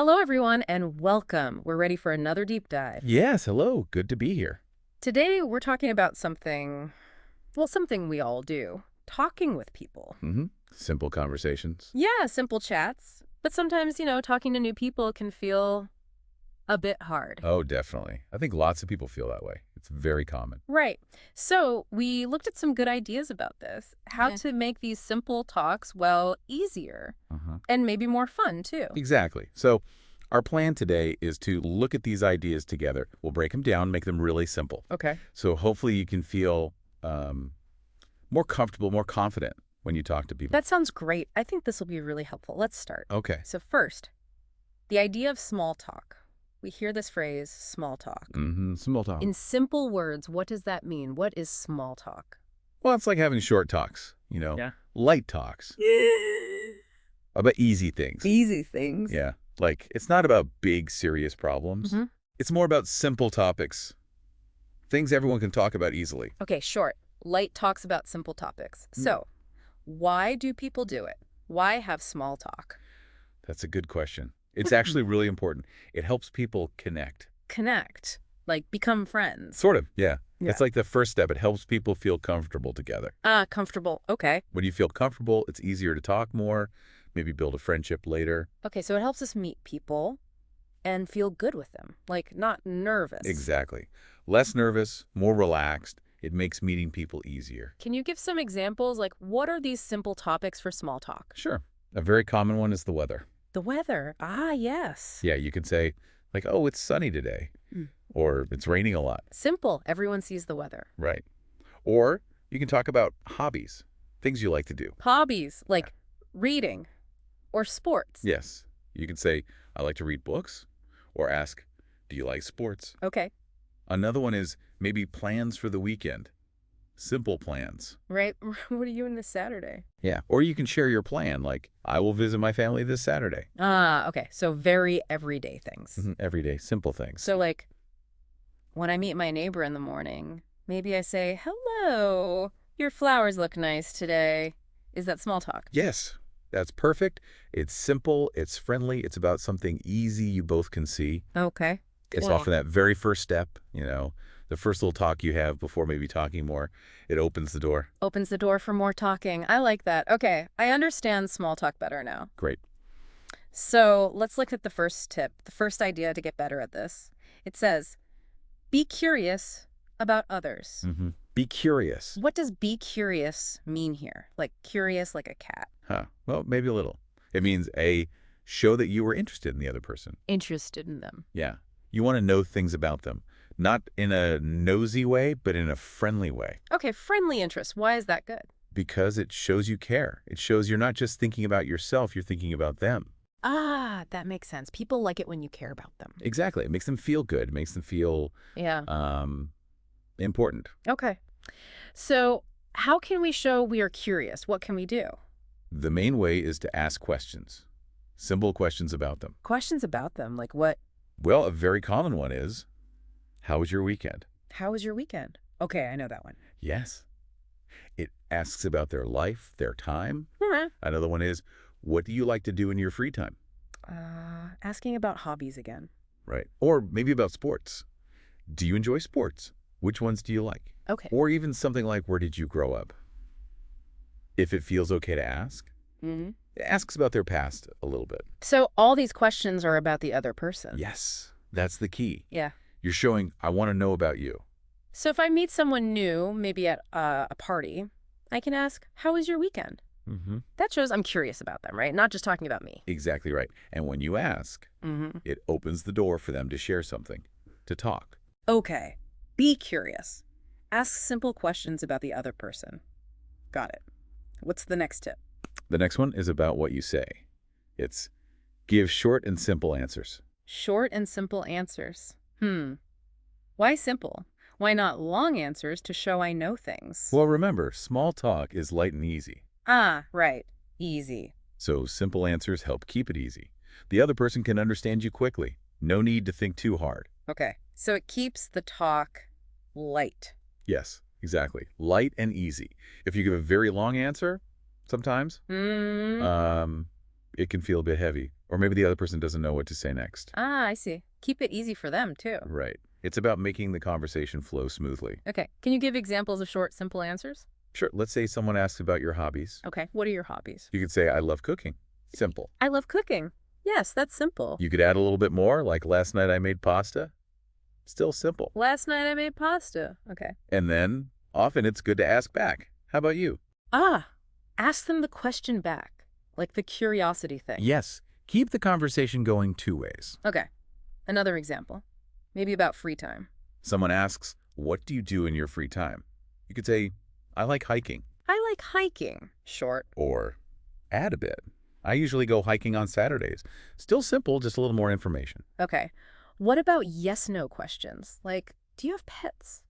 Hello, everyone, and welcome. We're ready for another deep dive. Yes, hello. Good to be here. Today, we're talking about something we all do, talking with people. Simple conversations. Yeah, simple chats. But sometimes, talking to new people can feel a bit hard. Oh, definitely. I think lots of people feel that way. It's very common. Right. So we looked at some good ideas about this, how to make these simple talks, easier and maybe more fun, too. Exactly. So our plan today is to look at these ideas together. We'll break them down, make them really simple. Okay. So hopefully you can feel more comfortable, more confident when you talk to people. That sounds great. I think this will be really helpful. Let's start. Okay. So first, the idea of small talk. We hear this phrase, small talk. Small talk. In simple words, what does that mean? What is small talk? Well, it's like having short talks, light talks about easy things. Easy things. Yeah. Like, it's not about big, serious problems. It's more about simple topics, things everyone can talk about easily. Okay, short. Light talks about simple topics. So, why do people do it? Why have small talk? That's a good question. It's actually really important. It helps people connect. Connect. Like, become friends. Sort of, yeah. Yeah. That's like the first step. It helps people feel comfortable together. Comfortable. Okay. When you feel comfortable, it's easier to talk more, maybe build a friendship later. Okay, so it helps us meet people and feel good with them. Like, not nervous. Exactly. Less nervous, more relaxed. It makes meeting people easier. Can you give some examples? Like, what are these simple topics for small talk? Sure. A very common one is the weather. The weather. Ah, yes. Yeah, you can say, like, oh, it's sunny today, or it's raining a lot. Simple. Everyone sees the weather. Right. Or you can talk about hobbies, things you like to do. Hobbies, like reading or sports. Yes. You can say, I like to read books, or ask, do you like sports? Okay. Another one is maybe plans for the weekend. Simple plans. Right. What are you doing this Saturday? Yeah. Or you can share your plan, like, I will visit my family this Saturday. Ah, okay. So very everyday things. Every day, simple things. So like when I meet my neighbor in the morning, maybe I say, hello, your flowers look nice today. Is that small talk? Yes. That's perfect. It's simple. It's friendly. It's about something easy you both can see. Okay. It's often that very first step, the first little talk you have before maybe talking more. It opens the door. Opens the door for more talking. I like that. Okay. I understand small talk better now. Great. So let's look at the first tip, the first idea to get better at this. It says, be curious about others. Be curious. What does be curious mean here? Like curious like a cat? Well, maybe a little. It means show that you were interested in the other person. Interested in them. Yeah. You want to know things about them. Not in a nosy way, but in a friendly way. Okay, friendly interest. Why is that good? Because it shows you care. It shows you're not just thinking about yourself, you're thinking about them. Ah, that makes sense. People like it when you care about them. Exactly. It makes them feel good. It makes them feel important. Okay. So how can we show we are curious? What can we do? The main way is to ask questions. Simple questions about them. Questions about them, like what? Well, a very common one is, how was your weekend? How was your weekend? Okay, I know that one. Yes. It asks about their life, their time. Another one is, what do you like to do in your free time? Asking about hobbies again. Right. Or maybe about sports. Do you enjoy sports? Which ones do you like? Okay. Or even something like, where did you grow up? If it feels okay to ask. It asks about their past a little bit. So all these questions are about the other person. Yes. That's the key. Yeah. You're showing, I want to know about you. So if I meet someone new, maybe at a party, I can ask, how was your weekend? That shows I'm curious about them, right? Not just talking about me. Exactly right. And when you ask, it opens the door for them to share something, to talk. Okay. Be curious. Ask simple questions about the other person. Got it. What's the next tip? The next one is about what you say. It's give short and simple answers. Short and simple answers. Why simple? Why not long answers to show I know things? Well, remember, small talk is light and easy. Ah, right. Easy. So simple answers help keep it easy. The other person can understand you quickly. No need to think too hard. Okay. So it keeps the talk light. Yes, exactly. Light and easy. If you give a very long answer, sometimes, it it can feel a bit heavy. Or maybe the other person doesn't know what to say next. Ah, I see. Keep it easy for them, too. Right. It's about making the conversation flow smoothly. Okay. Can you give examples of short, simple answers? Sure, let's say someone asks about your hobbies. Okay. What are your hobbies? You could say, I love cooking. Simple. I love cooking. Yes, that's simple. You could add a little bit more, like last night I made pasta. Still simple. Last night I made pasta. Okay. And then, often it's good to ask back. How about you? Ah, ask them the question back, like the curiosity thing. Yes. Keep the conversation going 2 ways. Okay. Another example. Maybe about free time. Someone asks, what do you do in your free time? You could say, I like hiking. I like hiking. Short. Or add a bit. I usually go hiking on Saturdays. Still simple, just a little more information. Okay. What about yes-no questions? Like, do you have pets?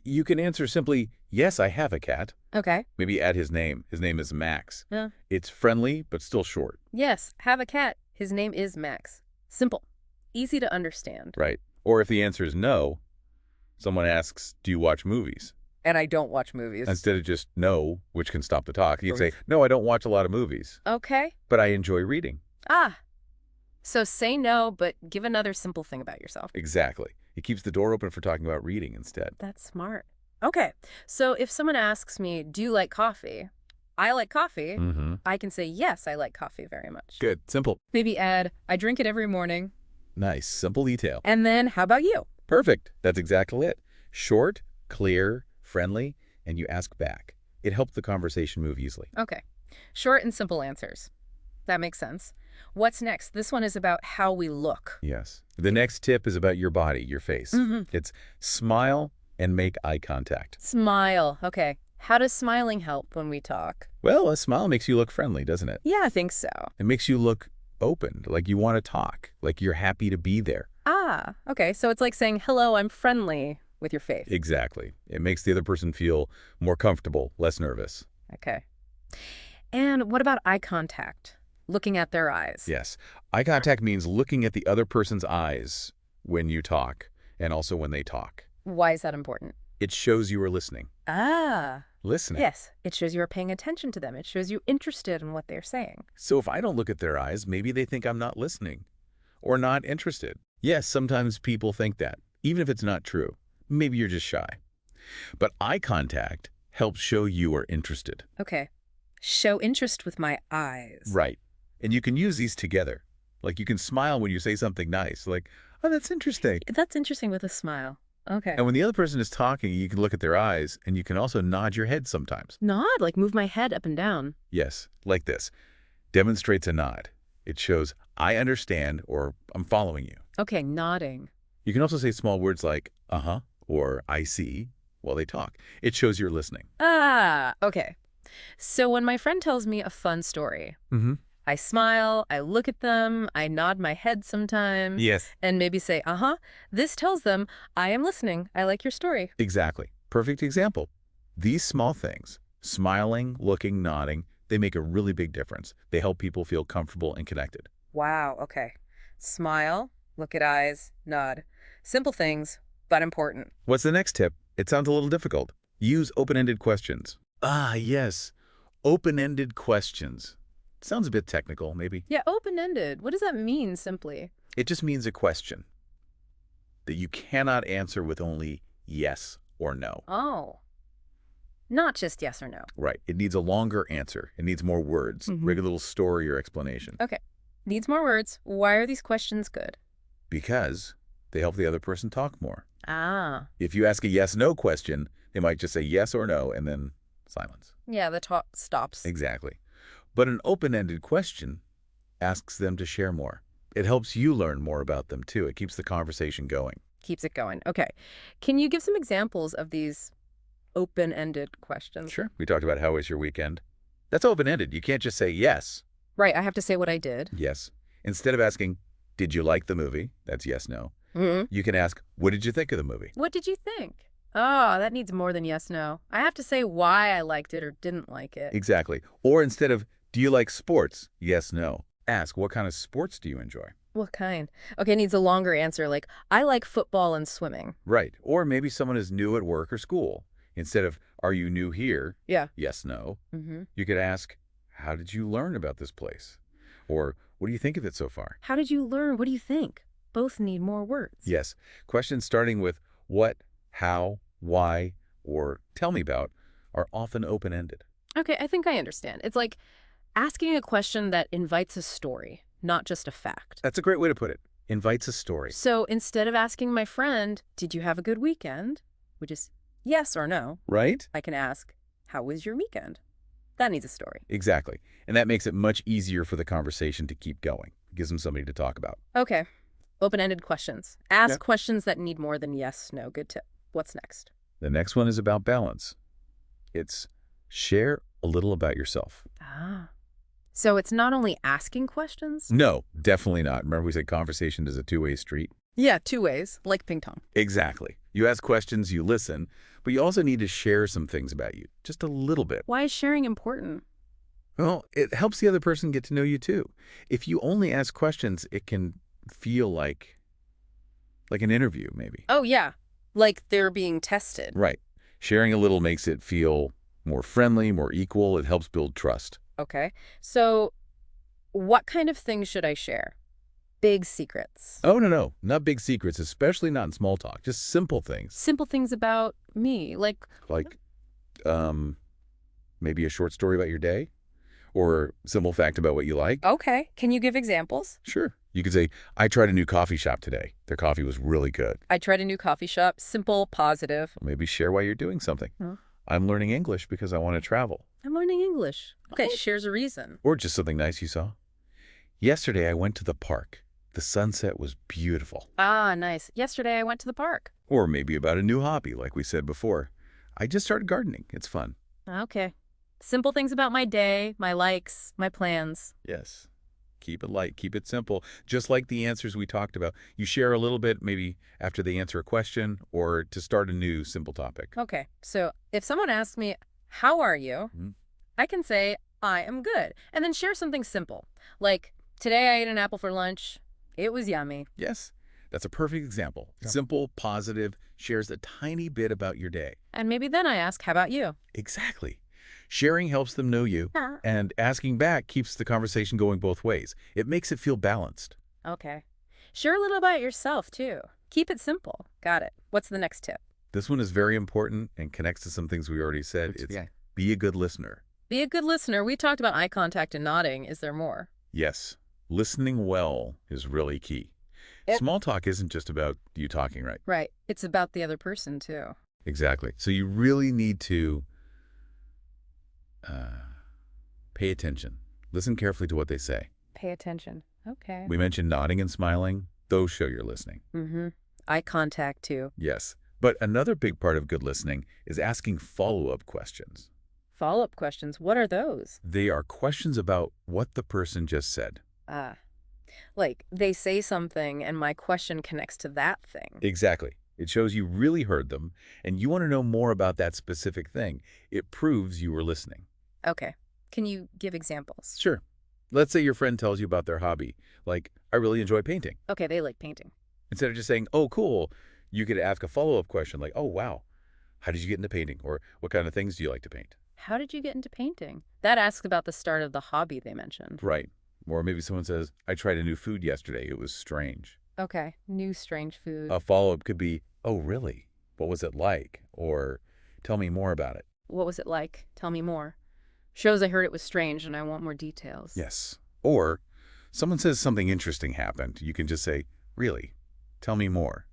You can answer simply, yes, I have a cat. Okay. Maybe add his name. His name is Max. Yeah. It's friendly, but still short. Yes, have a cat. His name is Max. Simple. Easy to understand. Right. Or if the answer is no, someone asks, do you watch movies? And I don't watch movies. Instead of just no, which can stop the talk, you'd say, no, I don't watch a lot of movies, Okay. but I enjoy reading. Ah. So say no, but give another simple thing about yourself. Exactly. It keeps the door open for talking about reading instead. That's smart. Okay. So if someone asks me, do you like coffee? I like coffee. I can say, yes, I like coffee very much. Good. Simple. Maybe add, I drink it every morning. Nice. Simple detail. And then, how about you? Perfect. That's exactly it. Short, clear, friendly, and you ask back. It helps the conversation move easily. Okay. Short and simple answers. That makes sense. What's next? This one is about how we look. Yes. The next tip is about your body, your face. It's smile and make eye contact. Smile. Okay. How does smiling help when we talk? Well, a smile makes you look friendly, doesn't it? Yeah, I think so. It makes you look open, like you want to talk, like you're happy to be there. Ah, okay. So it's like saying, hello, I'm friendly with your face. Exactly. It makes the other person feel more comfortable, less nervous. Okay. And what about eye contact? Looking at their eyes. Yes. Eye contact means looking at the other person's eyes when you talk and also when they talk. Why is that important? It shows you are listening. Ah. Listening. Yes. It shows you are paying attention to them. It shows you interested in what they're saying. So if I don't look at their eyes, maybe they think I'm not listening or not interested. Yes, sometimes people think that, even if it's not true. Maybe you're just shy. But eye contact helps show you are interested. Okay. Show interest with my eyes. Right. And you can use these together. Like you can smile when you say something nice. Like, oh, that's interesting. That's interesting with a smile. Okay. And when the other person is talking, you can look at their eyes and you can also nod your head sometimes. Nod, like move my head up and down. Yes, like this. Demonstrates a nod. It shows I understand or I'm following you. Okay, nodding. You can also say small words like uh-huh or I see while they talk. It shows you're listening. Ah, okay. So when my friend tells me a fun story, I smile, I look at them, I nod my head sometimes. Yes. And maybe say, uh-huh. This tells them, I am listening. I like your story. Exactly. Perfect example. These small things, smiling, looking, nodding, they make a really big difference. They help people feel comfortable and connected. Wow, okay. Smile, look at eyes, nod. Simple things, but important. What's the next tip? It sounds a little difficult. Use open-ended questions. Ah, yes. Open-ended questions. Sounds a bit technical, maybe. Yeah, open-ended. What does that mean, simply? It just means a question that you cannot answer with only yes or no. Oh. Not just yes or no. Right. It needs a longer answer. It needs more words. Bring a little story or explanation. Okay. Needs more words. Why are these questions good? Because they help the other person talk more. Ah. If you ask a yes-no question, they might just say yes or no and then silence. Yeah, the talk stops. Exactly. But an open-ended question asks them to share more. It helps you learn more about them, too. It keeps the conversation going. Keeps it going. Okay. Can you give some examples of these open-ended questions? Sure. We talked about how was your weekend. That's open-ended. You can't just say yes. Right. I have to say what I did. Yes. Instead of asking, did you like the movie? That's yes, no. You can ask, what did you think of the movie? What did you think? Oh, that needs more than yes, no. I have to say why I liked it or didn't like it. Exactly. Or instead of, do you like sports? Yes, no. Ask, what kind of sports do you enjoy? What kind? Okay, needs a longer answer, like, I like football and swimming. Right. Or maybe someone is new at work or school. Instead of, are you new here? Yeah. Yes, no. You could ask, how did you learn about this place? Or, what do you think of it so far? How did you learn? What do you think? Both need more words. Yes, questions starting with what, how, why, or tell me about are often open-ended. Okay, I think I understand. It's like asking a question that invites a story, not just a fact. That's a great way to put it. Invites a story. So instead of asking my friend, did you have a good weekend? Which is yes or no, Right? I can ask, how was your weekend? That needs a story. Exactly. And that makes it much easier for the conversation to keep going. It gives them something to talk about. Okay, open-ended questions. Ask Yep. questions that need more than yes, no. Good tip. What's next? The next one is about balance. It's share a little about yourself. Ah. So it's not only asking questions? No, definitely not. Remember we said conversation is a two-way street? Yeah, two ways, like ping pong. Exactly. You ask questions, you listen, but you also need to share some things about you, just a little bit. Why is sharing important? Well, it helps the other person get to know you too. If you only ask questions, it can feel like an interview, maybe. Oh, yeah. Like they're being tested. Right. Sharing a little makes it feel more friendly, more equal. It helps build trust. Okay. So what kind of things should I share? Big secrets. Oh, no. Not big secrets, especially not in small talk. Just simple things. Simple things about me, like, Like, maybe a short story about your day? Or simple fact about what you like? okay, can you give examples? Sure. You could say, I tried a new coffee shop today. Their coffee was really good. I tried a new coffee shop. Simple, positive. Or maybe share why you're doing something. Huh? I'm learning English because I want to travel. I'm learning English. Okay, shares a reason. Or just something nice you saw. Yesterday, I went to the park. The sunset was beautiful. Ah, nice. Yesterday I went to the park. Or maybe about a new hobby, like we said before. I just started gardening. It's fun. Okay. Simple things about my day, my likes, my plans. Yes. Keep it light. Keep it simple. Just like the answers we talked about. You share a little bit, maybe after they answer a question or to start a new simple topic. Okay, so if someone asks me, how are you? Mhm. I can say, I am good. And then share something simple. Like, today I ate an apple for lunch. It was yummy. Yes. That's a perfect example. Yeah. Simple, positive, shares a tiny bit about your day. And maybe then I ask, how about you? Exactly. Sharing helps them know you, Yeah. and asking back keeps the conversation going both ways. It makes it feel balanced. Okay. Share a little about yourself, too. Keep it simple. Got it. What's the next tip? This one is very important and connects to some things we already said. It's be a good listener. Be a good listener. We talked about eye contact and nodding. Is there more? Yes, listening well is really key. Small talk isn't just about you talking right. Right. It's about the other person, too. Exactly. So you really need to pay attention. Listen carefully to what they say. Pay attention. Okay. We mentioned nodding and smiling. Those show you're listening. Mm-hmm. Eye contact, too. Yes. But another big part of good listening is asking follow-up questions. Follow-up questions. What are those? They are questions about what the person just said. Ah. Like, they say something and my question connects to that thing. Exactly. It shows you really heard them, and you want to know more about that specific thing. It proves you were listening. Okay. Can you give examples? Sure. Let's say your friend tells you about their hobby, like, I really enjoy painting. Okay, they like painting. Instead of just saying, oh, cool, you could ask a follow-up question like, oh, wow, how did you get into painting? Or what kind of things do you like to paint? How did you get into painting? That asks about the start of the hobby they mentioned. Right. Or maybe someone says, I tried a new food yesterday. It was strange. Okay, new strange food. A follow-up could be, oh, really? What was it like? Or tell me more about it. What was it like? Tell me more. Shows I heard it was strange and I want more details. Yes. Or someone says something interesting happened. You can just say, really? Tell me more.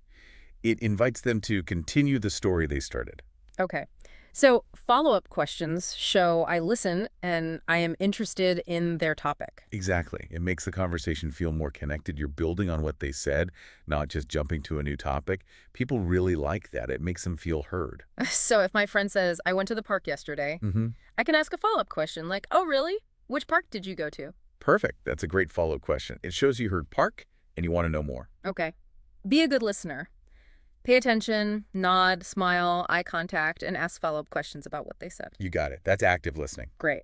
It invites them to continue the story they started. Okay. So follow-up questions show I listen and I am interested in their topic. Exactly. It makes the conversation feel more connected. You're building on what they said, not just jumping to a new topic. People really like that. It makes them feel heard. So if my friend says, I went to the park yesterday, I can ask a follow-up question like, oh, really? Which park did you go to? Perfect. That's a great follow-up question. It shows you heard park and you want to know more. Okay. Be a good listener. Pay attention, nod, smile, eye contact, and ask follow-up questions about what they said. You got it. That's active listening. Great.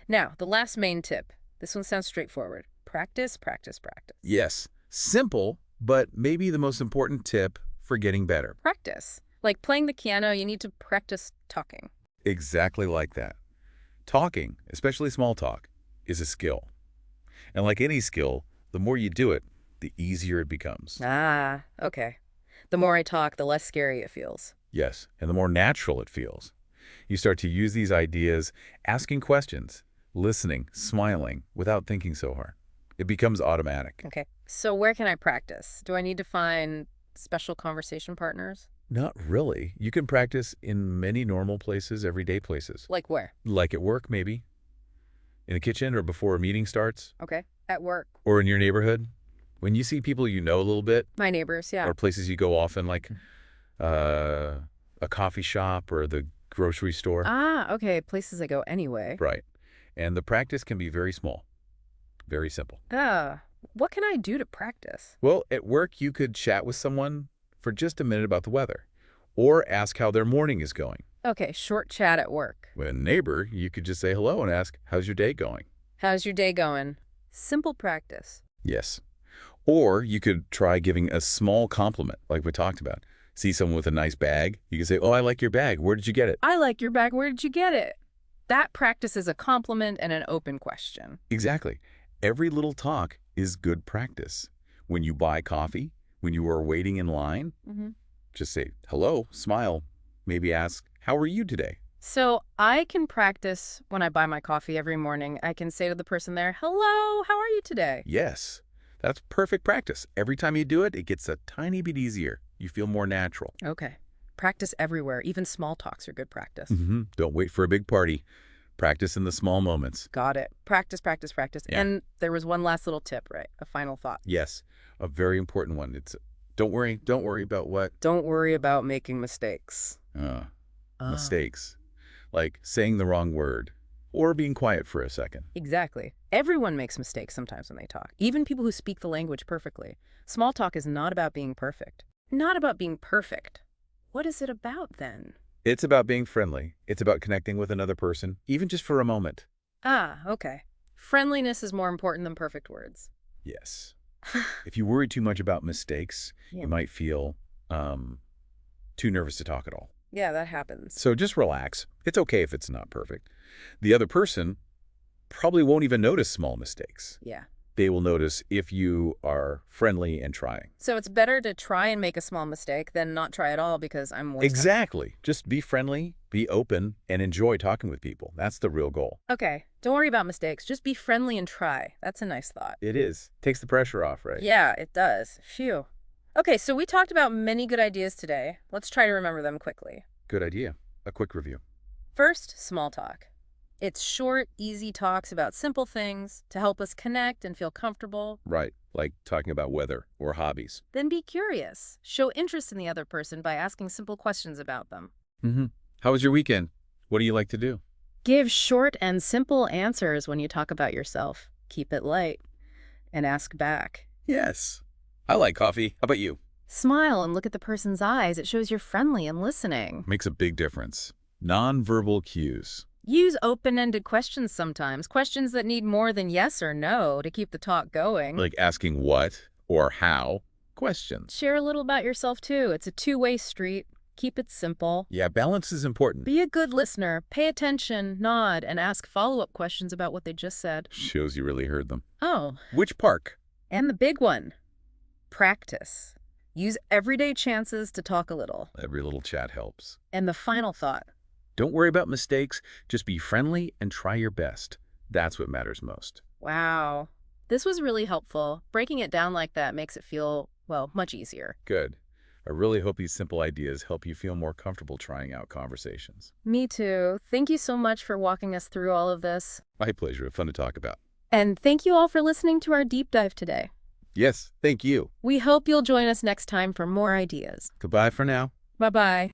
Now, the last main tip. This one sounds straightforward. Practice, practice, practice. Yes. Simple, but maybe the most important tip for getting better. Practice. Like playing the piano, you need to practice talking. Exactly like that. Talking, especially small talk, is a skill. And like any skill, the more you do it, the easier it becomes. Ah, okay. The more I talk, the less scary it feels. Yes, and the more natural it feels. You start to use these ideas, asking questions, listening, smiling, without thinking so hard. It becomes automatic. Okay. So where can I practice? Do I need to find special conversation partners? Not really. You can practice in many normal places, everyday places. Like where? Like at work, maybe. In the kitchen or before a meeting starts. Okay. At work. Or in your neighborhood. When you see people you know a little bit. My neighbors, yeah. Or places you go often, like a coffee shop or the grocery store. Ah, okay. Places I go anyway. Right. And the practice can be very small. Very simple. Ah, what can I do to practice? Well, at work, you could chat with someone for just a minute about the weather. Or ask how their morning is going. Okay, short chat at work. With a neighbor, you could just say hello and ask, how's your day going? How's your day going? Simple practice. Yes. Or you could try giving a small compliment, like we talked about. See someone with a nice bag, you can say, oh, I like your bag. Where did you get it? I like your bag. Where did you get it? That practices a compliment and an open question. Exactly. Every little talk is good practice. When you buy coffee, when you are waiting in line, just say, hello, smile. Maybe ask, how are you today? So I can practice when I buy my coffee every morning. I can say to the person there, hello, how are you today? Yes, that's perfect practice. Every time you do it, it gets a tiny bit easier. You feel more natural. Okay. Practice everywhere. Even small talks are good practice. Don't wait for a big party. Practice in the small moments. Got it. Practice, practice, practice. Yeah. And there was one last little tip, right? A final thought. Yes, a very important one. It's don't worry about what? Don't worry about making mistakes. Mistakes. Like saying the wrong word or being quiet for a second. Exactly. Everyone makes mistakes sometimes when they talk, even people who speak the language perfectly. Small talk is not about being perfect. Not about being perfect. What is it about then? It's about being friendly. It's about connecting with another person, even just for a moment. Ah, okay. Friendliness is more important than perfect words. Yes. If you worry too much about mistakes, you might feel too nervous to talk at all. Yeah, that happens. So just relax. It's okay if it's not perfect. The other person probably won't even notice small mistakes. Yeah. They will notice if you are friendly and trying. So it's better to try and make a small mistake than not try at all because I'm worse. Exactly. Just be friendly, be open, and enjoy talking with people. That's the real goal. Okay. Don't worry about mistakes. Just be friendly and try. That's a nice thought. It is. Takes the pressure off, right? Yeah, it does. Phew. Okay, so we talked about many good ideas today. Let's try to remember them quickly. Good idea. A quick review. First, small talk. It's short, easy talks about simple things to help us connect and feel comfortable. Right. Like talking about weather or hobbies. Then be curious. Show interest in the other person by asking simple questions about them. How was your weekend? What do you like to do? Give short and simple answers when you talk about yourself. Keep it light. And ask back. Yes. I like coffee. How about you? Smile and look at the person's eyes. It shows you're friendly and listening. Makes a big difference. Non-verbal cues. Use open-ended questions sometimes, questions that need more than yes or no to keep the talk going. Like asking what or how questions. Share a little about yourself too. It's a two-way street. Keep it simple. Yeah, balance is important. Be a good listener. Pay attention, nod, and ask follow-up questions about what they just said. Shows you really heard them. Oh. Which park? And the big one. Practice. Use everyday chances to talk a little. Every little chat helps. And the final thought. Don't worry about mistakes. Just be friendly and try your best. That's what matters most. Wow. This was really helpful. Breaking it down like that makes it feel, well, much easier. Good. I really hope these simple ideas help you feel more comfortable trying out conversations. Me too. Thank you so much for walking us through all of this. My pleasure. Fun to talk about. And thank you all for listening to our deep dive today. Yes, thank you. We hope you'll join us next time for more ideas. Goodbye for now. Bye-bye.